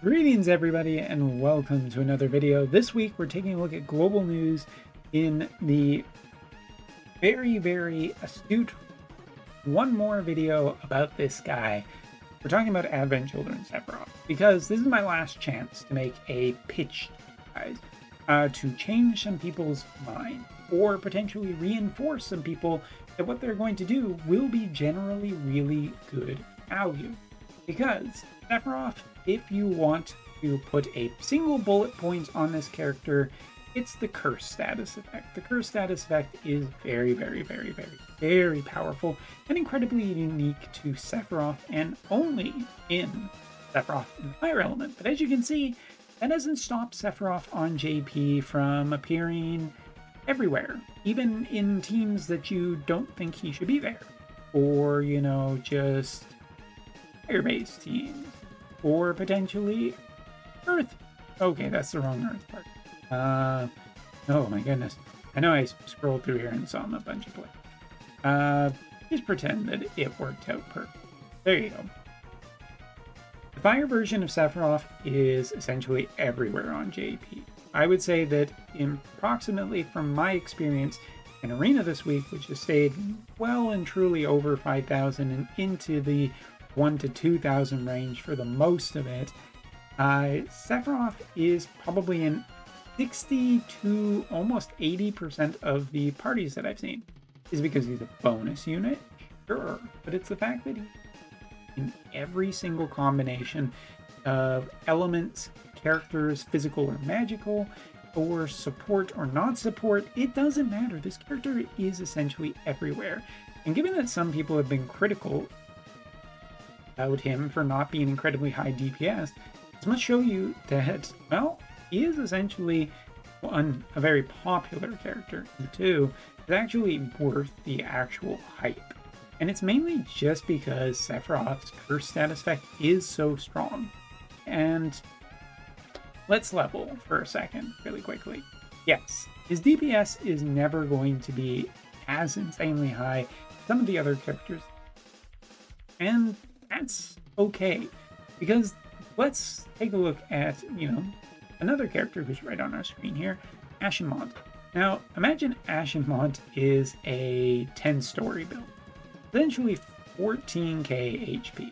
Greetings everybody and welcome to another video. This week we're taking a look at global news in the very astute one more video about this guy. We're talking about Advent Children Sephiroth because this is my last chance to make a pitch, guys, to change some people's mind or potentially reinforce some people that what they're going to do will be generally really good value. Because Sephiroth, if you want to put a single bullet point on this character, it's the curse status effect. The curse status effect is very powerful and incredibly unique to Sephiroth and only in Sephiroth in the Fire Element. But as you can see, that doesn't stop Sephiroth on JP from appearing everywhere, even in teams that you don't think he should be there. Or, you know, just fire-based teams. Or potentially Earth. Okay, that's the wrong Earth part. Oh my goodness. I know I scrolled through here and saw a bunch of places. Just pretend that it worked out perfect. There you go. The fire version of Sephiroth is essentially everywhere on JP. I would say that approximately from my experience in Arena this week, which has stayed well and truly over 5,000 and into the 1 to 2,000 range for the most of it, Sephiroth is probably in 60 to almost 80% of the parties that I've seen. Is it because he's a bonus unit? Sure, but it's the fact that he's in every single combination of elements, characters, physical or magical, or support or not support. It doesn't matter. This character is essentially everywhere. And given that some people have been critical about him for not being incredibly high DPS, this must show you that, well, he is essentially a very popular character. And two, it's actually worth the actual hype. And it's mainly just because Sephiroth's curse status effect is so strong. And let's level for a second, really quickly. Yes, his DPS is never going to be as insanely high as some of the other characters. And that's okay, because let's take a look at, another character who's right on our screen here, Ashenmont. Now, imagine Ashenmont is a 10-story build, essentially 14k HP.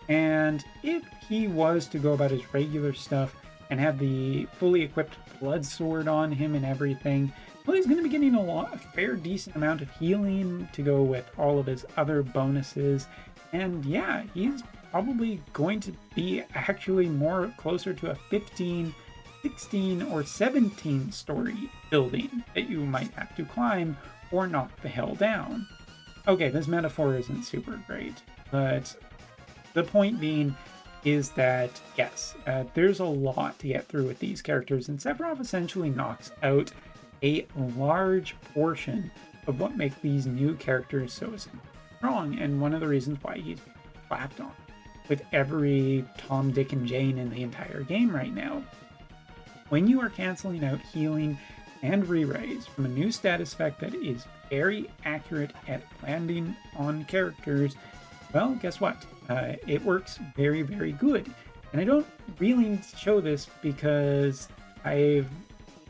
And if he was to go about his regular stuff and have the fully equipped blood sword on him and everything, well, he's going to be getting a fair decent amount of healing to go with all of his other bonuses. And yeah, he's probably going to be actually more closer to a 15, 16, or 17 story building that you might have to climb or knock the hell down. Okay, this metaphor isn't super great, but the point being is that, yes, there's a lot to get through with these characters, and Sephiroth essentially knocks out a large portion of what makes these new characters so strong, and one of the reasons why he's slapped on with every Tom, Dick, and Jane in the entire game right now. When you are canceling out healing and re-raise from a new status effect that is very accurate at landing on characters, well, guess what? It works very good. And I don't really need to show this because I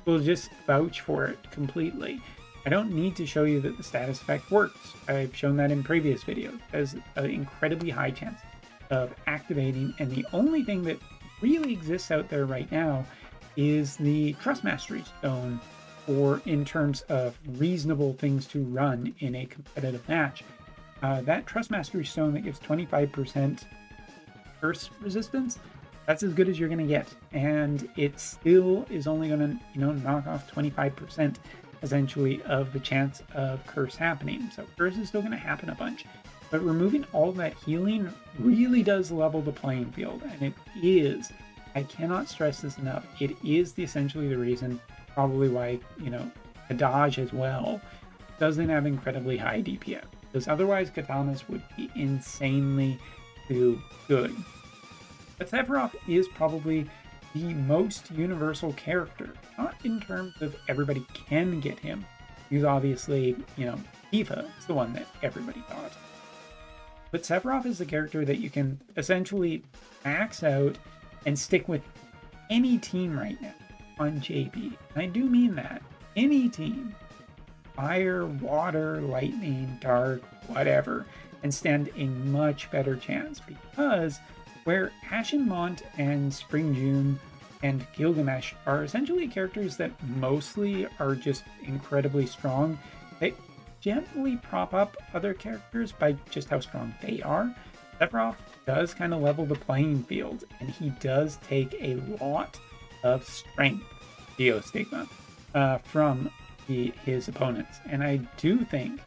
will just vouch for it completely. I don't need to show you that the status effect works. I've shown that in previous videos. There's an incredibly high chance of activating, and the only thing that really exists out there right now is the Trust Mastery Stone, or in terms of reasonable things to run in a competitive match. That Trust Mastery Stone that gives 25% curse resistance, that's as good as you're going to get. And it still is only going to, knock off 25% essentially of the chance of curse happening. So curse is still going to happen a bunch. But removing all that healing really does level the playing field. And it is, I cannot stress this enough, it is essentially the reason probably why, Kadaj as well doesn't have incredibly high DPS. Because otherwise katanas would be insanely too good. But Sephiroth is probably the most universal character, not in terms of everybody can get him. Because obviously, Tifa is the one that everybody got. But Sephiroth is the character that you can essentially max out and stick with any team right now on JP. And I do mean that. Any team. Fire, water, lightning, dark, whatever. And stand a much better chance, because where Ashen Mont and Spring June and Gilgamesh are essentially characters that mostly are just incredibly strong, they gently prop up other characters by just how strong they are. Sephiroth does kind of level the playing field, and he does take a lot of strength, Geostigma, from his opponents. And I do think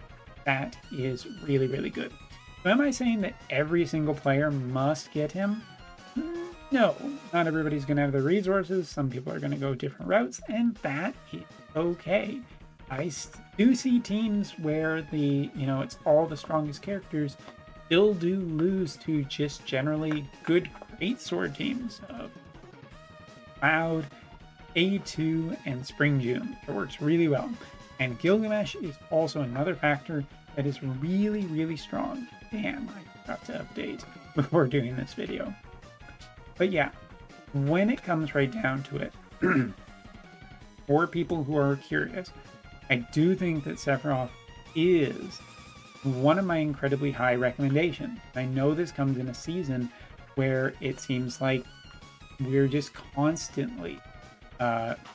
that is really, really good. So am I saying that every single player must get him? No, not everybody's going to have the resources. Some people are going to go different routes, and that is okay. I do see teams where it's all the strongest characters still do lose to just generally good greatsword teams of Cloud, A2, and Spring June. It works really well. And Gilgamesh is also another factor that is really, really strong. Damn, I forgot to update before doing this video. But yeah, when it comes right down to it, for people who are curious, I do think that Sephiroth is one of my incredibly high recommendations. I know this comes in a season where it seems like we're just constantly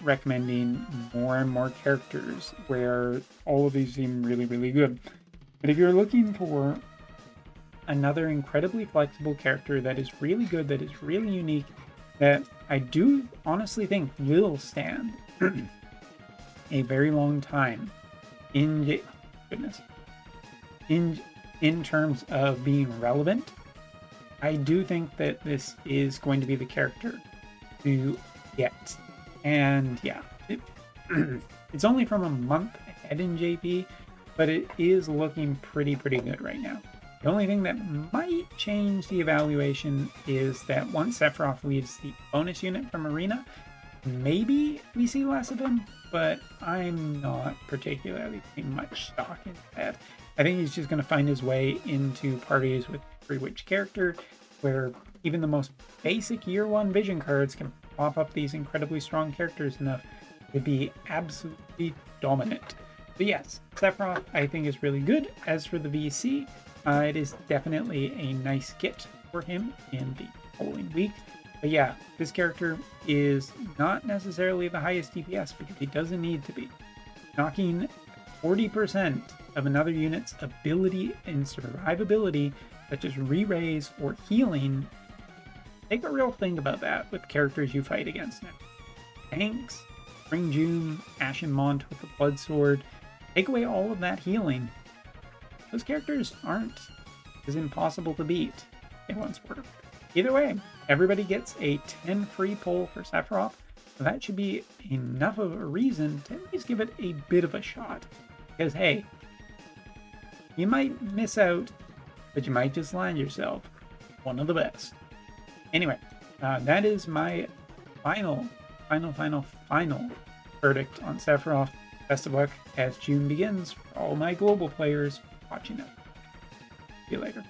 recommending more and more characters where all of these seem really, really good. But if you're looking for another incredibly flexible character that is really good, that is really unique, that I do honestly think will stand a very long time in terms of being relevant, I do think that this is going to be the character to get. And yeah, it's only from a month ahead in JP, but it is looking pretty good right now. The only thing that might change the evaluation is that once Sephiroth leaves the bonus unit from Arena, maybe we see less of him, but I'm not particularly putting much stock in that. I think he's just going to find his way into parties with every which character, where even the most basic Year 1 vision cards can pop up these incredibly strong characters enough to be absolutely dominant. But yes, Sephiroth I think is really good. As for the VC, it is definitely a nice get for him in the following week. But yeah, this character is not necessarily the highest DPS because he doesn't need to be. Knocking 40% of another unit's ability and survivability, such as re-raise or healing, take a real think about that with characters you fight against now. Tanks, Spring June, Ashen Mont with the Blood Sword, take away all of that healing. Those characters aren't as impossible to beat they once were. Either way, everybody gets a 10 free pull for Sephiroth, so that should be enough of a reason to at least give it a bit of a shot. Because hey, you might miss out, but you might just land yourself one of the best. Anyway, that is my final verdict on Sephiroth. Best of luck as June begins for all my global players watching it. See you later.